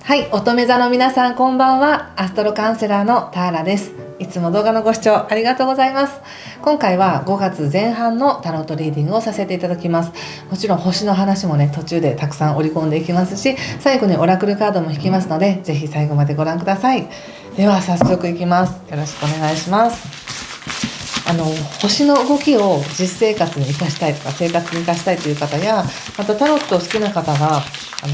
はい、乙女座の皆さんこんばんは。アストロカウンセラーのターラです。いつも動画のご視聴ありがとうございます。今回は5月前半のタロットリーディングをさせていただきます。もちろん星の話もね、途中でたくさん織り込んでいきますし、最後にオラクルカードも引きますので、ぜひ最後までご覧ください。では早速いきます。よろしくお願いします。星の動きを実生活に生かしたいとか生活に生かしたいという方や、またタロットを好きな方が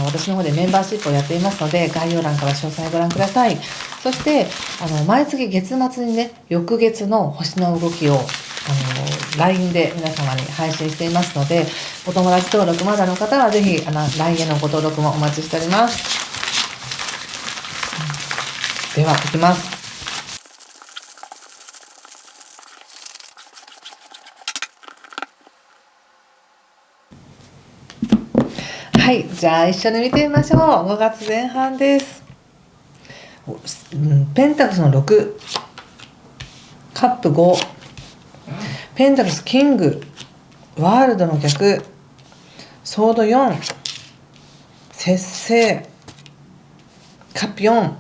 私の方でメンバーシップをやっていますので、概要欄から詳細をご覧ください。そして毎月月末にね、翌月の星の動きをLINE で皆様に配信していますので、お友達登録まだの方はぜひLINE へのご登録もお待ちしております。では、いきます。はい、じゃあ一緒に見てみましょう。5月前半です。ペンタクスの6、カップ5、ペンタクスキング、ワールドの逆、ソード4、節制、カップ4、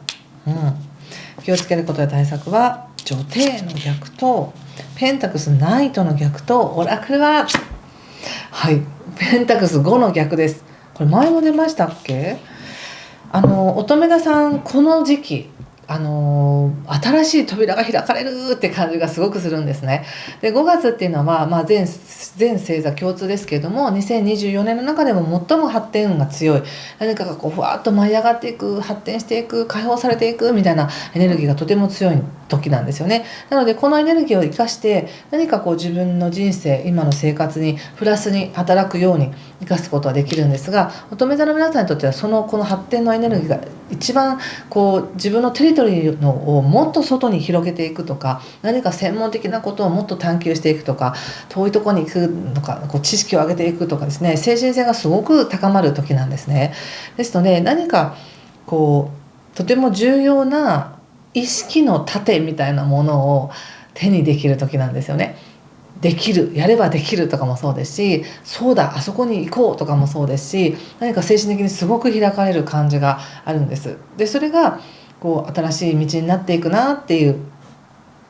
気をつけることや対策は女帝の逆とペンタクスナイトの逆とオラクルはペンタクス5の逆です。これ前も出ましたっけ？乙女座さん、この時期新しい扉が開かれるって感じがすごくするんですね。で、5月っていうのは、全星座共通ですけれども、2024年の中でも最も発展運が強い、何かがこうふわっと舞い上がっていく、発展していく、解放されていくみたいなエネルギーがとても強い時なんですよね。なのでこのエネルギーを生かして何かこう自分の人生、今の生活にプラスに働くように生かすことはできるんですが、乙女座の皆さんにとってはこの発展のエネルギーが一番こう自分のテリトリーのをもっと外に広げていくとか、何か専門的なことをもっと探求していくとか、遠いところに行くとか、こう知識を上げていくとかですね、精神性がすごく高まる時なんですね。ですので何かこうとても重要な意識の盾みたいなものを手にできる時なんですよね。できる、やればできるとかもそうですし、そうだ、あそこに行こうとかもそうですし、何か精神的にすごく開かれる感じがあるんです。で、それがこう新しい道になっていくなっていう、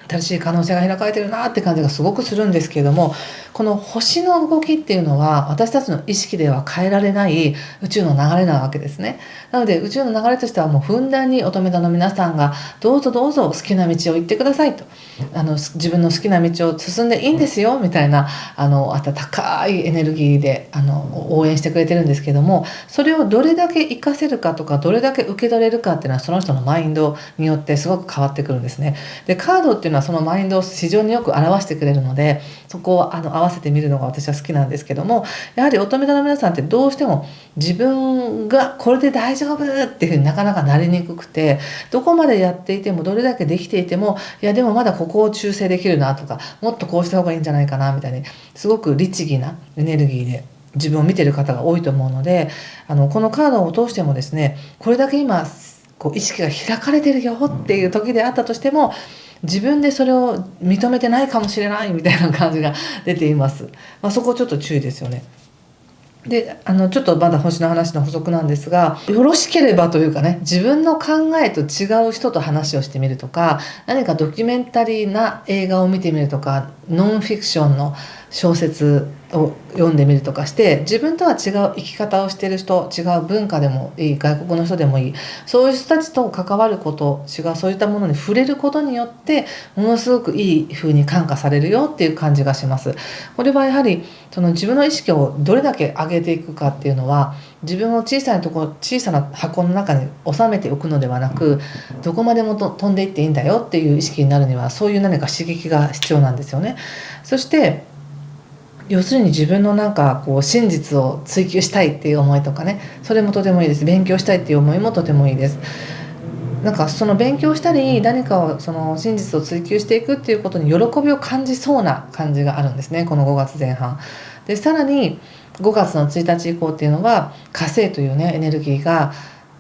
新しい可能性が開かれてるなって感じがすごくするんですけれども、この星の動きっていうのは私たちの意識では変えられない宇宙の流れなわけですね。なので宇宙の流れとしてはもうふんだんに乙女座の皆さんがどうぞどうぞ好きな道を行ってくださいと、自分の好きな道を進んでいいんですよみたいな温かいエネルギーで応援してくれてるんですけども、それをどれだけ活かせるかとか、どれだけ受け取れるかっていうのはその人のマインドによってすごく変わってくるんですね。で、カードっていうのはそのマインドを非常によく表してくれるので、そこを合わせてみるのが私は好きなんですけども、やはり乙女座の皆さんってどうしても自分がこれで大丈夫っていうふうになかなかなりにくくて、どこまでやっていてもどれだけできていても、いやでもまだここを修正できるなとか、もっとこうした方がいいんじゃないかなみたいに、すごく律儀なエネルギーで自分を見ている方が多いと思うので、このカードを通してもですね、これだけ今こう意識が開かれてるよっていう時であったとしても、自分でそれを認めてないかもしれないみたいな感じが出ています。そこちょっと注意ですよね。で、ちょっとまだ星の話の補足なんですが、よろしければというかね、自分の考えと違う人と話をしてみるとか、何かドキュメンタリーな映画を見てみるとか、ノンフィクションの小説を読んでみるとかして、自分とは違う生き方をしている人、違う文化でもいい、外国の人でもいい、そういう人たちと関わること、そういったものに触れることによってものすごくいい風に感化されるよっていう感じがします。これはやはり自分の意識をどれだけ上げていくかっていうのは、自分を小さな箱の中に収めておくのではなく、どこまでも飛んでいっていいんだよっていう意識になるには、そういう何か刺激が必要なんですよね。そして要するに自分の真実を追求したいっていう思いとかね、それもとてもいいです。勉強したいっていう思いもとてもいいです。その勉強したり、何かをその真実を追求していくっていうことに喜びを感じそうな感じがあるんですね、この5月前半で。さらに5月の1日以降っていうのは火星というねエネルギーが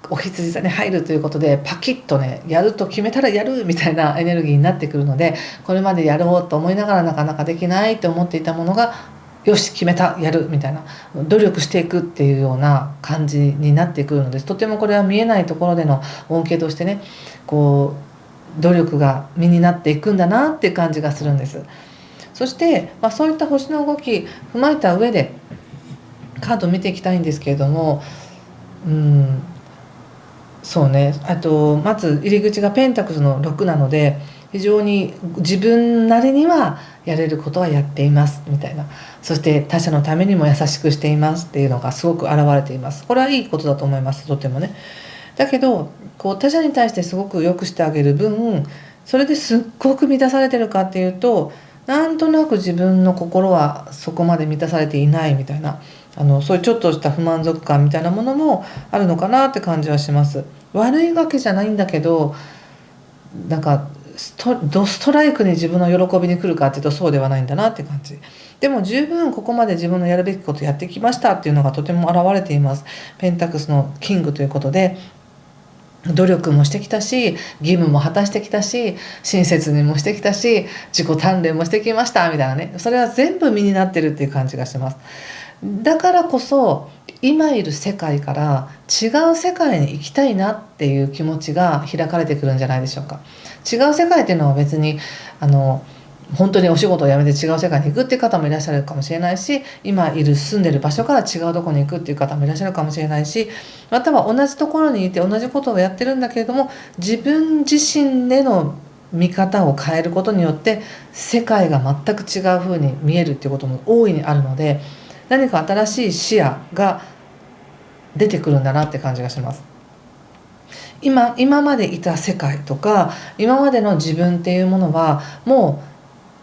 お羊座に入るということで、パキッとね、やると決めたらやるみたいなエネルギーになってくるので、これまでやろうと思いながらなかなかできないと思っていたものがよし決めたやるみたいな努力していくっていうような感じになってくるのです。とてもこれは見えないところでの恩恵としてね、こう努力が身になっていくんだなっていう感じがするんです。そして、そういった星の動き踏まえた上でカードを見ていきたいんですけれども、そうね、あとまず入り口がペンタクルの6なので、非常に自分なりにはやれることはやっていますみたいな、そして他者のためにも優しくしていますっていうのがすごく現れています。これはいいことだと思います、とてもね。だけどこう他者に対してすごく良くしてあげる分、それですっごく満たされてるかっていうと、なんとなく自分の心はそこまで満たされていないみたいな、そういうちょっとした不満足感みたいなものもあるのかなって感じはします。悪いわけじゃないんだけど、なんかドストライクに自分の喜びに来るかっていうとそうではないんだなって感じ。でも十分ここまで自分のやるべきことやってきましたっていうのがとても現れています。ペンタクスのキングということで、努力もしてきたし、義務も果たしてきたし、親切にもしてきたし、自己鍛錬もしてきましたみたいなね、それは全部身になってるっていう感じがします。だからこそ今いる世界から違う世界に行きたいなっていう気持ちが開かれてくるんじゃないでしょうか。違う世界っていうのは別に本当にお仕事を辞めて違う世界に行くっていう方もいらっしゃるかもしれないし、今いる住んでる場所から違うところに行くっていう方もいらっしゃるかもしれないし、または同じところにいて同じことをやってるんだけれども、自分自身での見方を変えることによって世界が全く違う風に見えるっていうことも大いにあるので、何か新しい視野が出てくるんだなって感じがします。今までいた世界とか今までの自分っていうものはも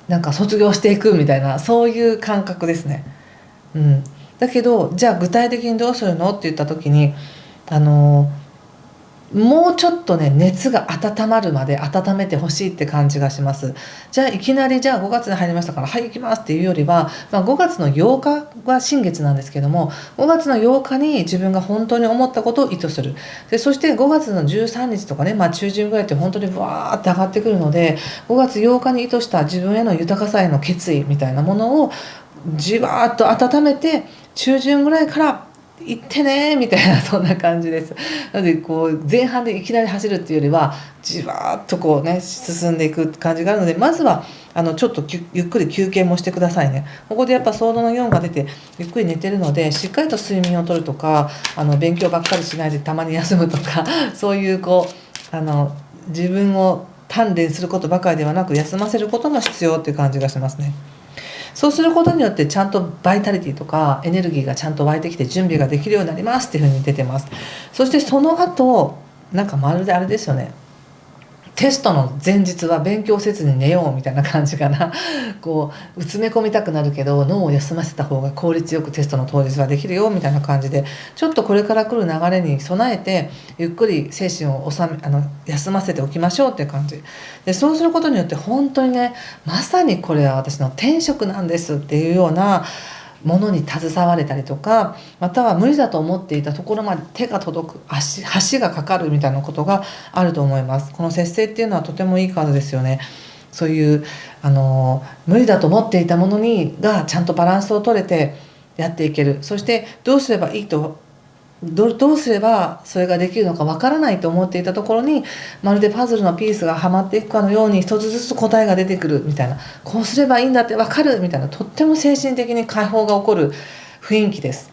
うなんか卒業していくみたいな、そういう感覚ですね。だけどじゃあ具体的にどうするのって言った時に、もうちょっとね熱が温まるまで温めてほしいって感じがします。じゃあいきなりじゃあ5月に入りましたからはい行きますっていうよりは、5月の8日は新月なんですけども、5月の8日に自分が本当に思ったことを意図する。でそして5月の13日とかね、中旬ぐらいって本当にわーって上がってくるので、5月8日に意図した自分への豊かさへの決意みたいなものをじわーっと温めて、中旬ぐらいから行ってねみたいな、そんな感じです。なのでこう前半でいきなり走るっていうよりはじわーっとこうね進んでいく感じがあるので、まずはちょっとゆっくり休憩もしてくださいね。ここでやっぱソードの4が出てゆっくり寝てるので、しっかりと睡眠をとるとか、勉強ばっかりしないでたまに休むとかそういう自分を鍛錬することばかりではなく休ませることも必要っていう感じがしますね。そうすることによってちゃんとバイタリティとかエネルギーがちゃんと湧いてきて準備ができるようになりますっていうふうに出てます。そしてその後なんかまるであれですよね、テストの前日は勉強せずに寝ようみたいな感じかなこう詰め込みたくなるけど脳を休ませた方が効率よくテストの当日はできるよみたいな感じで、ちょっとこれから来る流れに備えてゆっくり精神を休ませておきましょうっていう感じで、そうすることによって本当にね、まさにこれは私の天職なんですっていうようなものに携われたりとか、または無理だと思っていたところまで手が届く橋がかかるみたいなことがあると思います。この節制っていうのはとてもいいカードですよね。そういう無理だと思っていたものがちゃんとバランスを取れてやっていける。そしてどうすればいいとどうすればそれができるのかわからないと思っていたところに、まるでパズルのピースがはまっていくかのように一つずつ答えが出てくるみたいな、こうすればいいんだってわかるみたいな、とっても精神的に解放が起こる雰囲気です。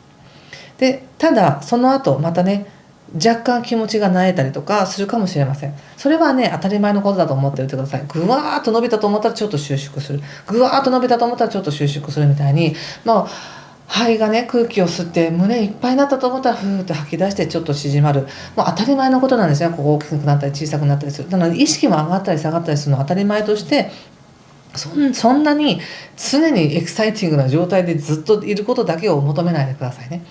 でただその後またね若干気持ちが萎えたりとかするかもしれません。それはね当たり前のことだと思っておいてください。ぐわーっと伸びたと思ったらちょっと収縮する、ぐわーっと伸びたと思ったらちょっと収縮するみたいに、肺がね空気を吸って胸いっぱいになったと思ったらふーって吐き出してちょっと縮まる、もう当たり前のことなんですね。ここ大きくなったり小さくなったりする。なので意識も上がったり下がったりするのは当たり前として、そんなに常にエキサイティングな状態でずっといることだけを求めないでくださいね。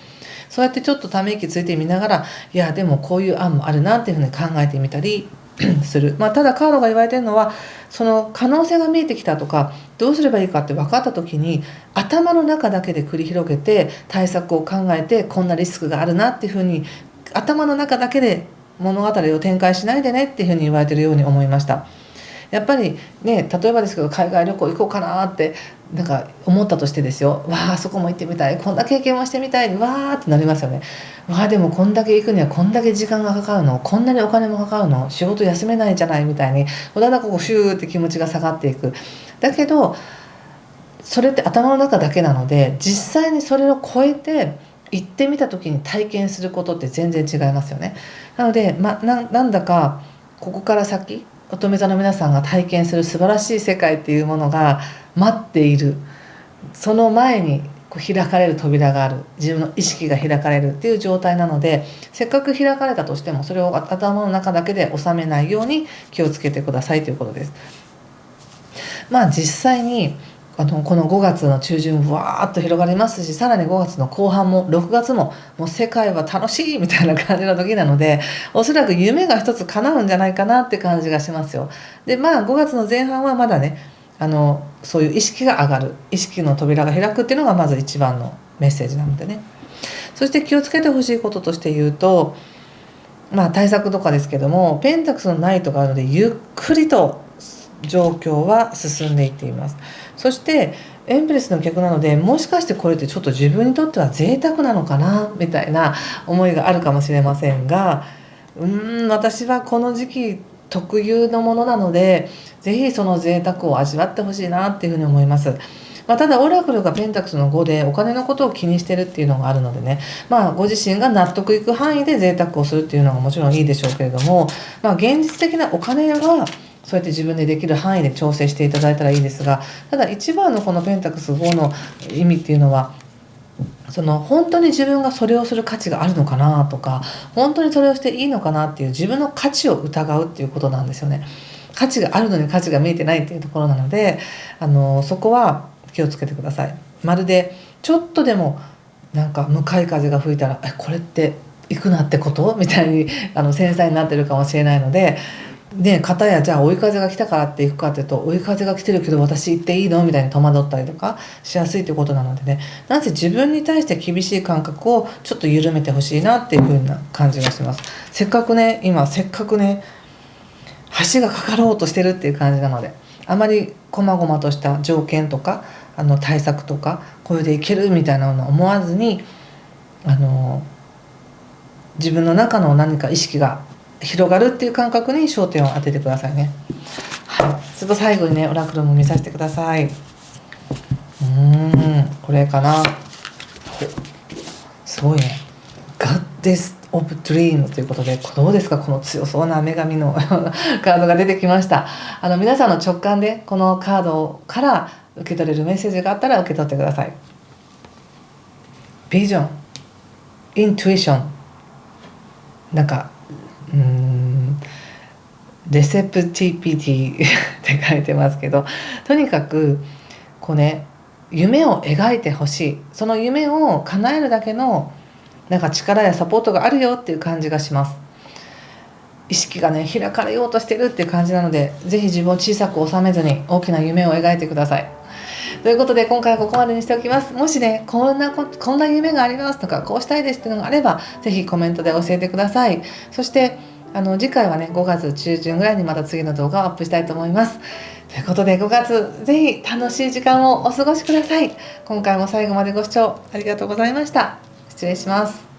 そうやってちょっとため息ついてみながら、いやでもこういう案もあるなっていうふうに考えてみたりする。ただカードが言われてるのは、その可能性が見えてきたとかどうすればいいかって分かった時に頭の中だけで繰り広げて対策を考えて、こんなリスクがあるなっていうふうに頭の中だけで物語を展開しないでねっていうふうに言われてるように思いました。やっぱりね、例えばですけど海外旅行行こうかなってなんか思ったとしてですよ、わあそこも行ってみたい、こんな経験もしてみたい、わーってなりますよね。わあでもこんだけ行くにはこんだけ時間がかかるの、こんなにお金もかかるの、仕事休めないじゃないみたいに、だんだんこうシューって気持ちが下がっていく。だけどそれって頭の中だけなので、実際にそれを超えて行ってみた時に体験することって全然違いますよね。なので、なんだかここから先乙女座の皆さんが体験する素晴らしい世界っていうものが待っている、その前にこう開かれる扉がある、自分の意識が開かれるっていう状態なので、せっかく開かれたとしてもそれを頭の中だけで収めないように気をつけてくださいということです。実際にこの5月の中旬わーっと広がりますし、さらに5月の後半も6月ももう世界は楽しいみたいな感じの時なので、おそらく夢が一つ叶うんじゃないかなって感じがしますよ。で5月の前半はまだね、そういう意識が上がる、意識の扉が開くっていうのがまず一番のメッセージなのでね。そして気をつけてほしいこととして言うと、対策とかですけども、ペンタクスのナイトがあるのでゆっくりと状況は進んでいっています。そしてエンプレスの逆なので、もしかしてこれってちょっと自分にとっては贅沢なのかなみたいな思いがあるかもしれませんが、私はこの時期特有のものなので、ぜひその贅沢を味わってほしいなっていうふうに思います。ただオラクルがペンタクスの5でお金のことを気にしてるっていうのがあるのでね、ご自身が納得いく範囲で贅沢をするっていうのがもちろんいいでしょうけれども、現実的なお金はそうやって自分でできる範囲で調整していただいたらいいですが、ただ一番のこのペンタクス5の意味っていうのは、本当に自分がそれをする価値があるのかなとか、本当にそれをしていいのかなっていう自分の価値を疑うっていうことなんですよね。価値があるのに価値が見えてないっていうところなので、そこは気をつけてください。まるでちょっとでもなんか向かい風が吹いたらこれって行くなってことみたいに繊細になってるかもしれないので、片やじゃあ追い風が来たからって行くかっていうと、追い風が来てるけど私行っていいのみたいに戸惑ったりとかしやすいということなのでね、なぜ自分に対して厳しい感覚をちょっと緩めてほしいなっていう風な感じがします。せっかくね橋がかかろうとしてるっていう感じなので、あまり細々とした条件とか対策とかこれでいけるみたいなのを思わずに、自分の中の何か意識が広がるっていう感覚に焦点を当ててくださいね。はい、ちょっと最後にねオラクルも見させてください。これかな。すごいね。Goddess of Dreams ということで、どうですか、この強そうな女神のカードが出てきました。皆さんの直感でこのカードから受け取れるメッセージがあったら受け取ってください。ビジョン、イントゥイション、なんかレセプティピティって書いてますけど、とにかくこうね、夢を描いてほしい、その夢を叶えるだけのなんか力やサポートがあるよっていう感じがします。意識がね開かれようとしてるっていう感じなので、ぜひ自分を小さく収めずに大きな夢を描いてください。ということで今回はここまでにしておきます。もしねこんな夢がありますとか、こうしたいですっていうのがあれば、ぜひコメントで教えてください。そして次回はね5月中旬ぐらいにまた次の動画をアップしたいと思います。ということで5月ぜひ楽しい時間をお過ごしください。今回も最後までご視聴ありがとうございました。失礼します。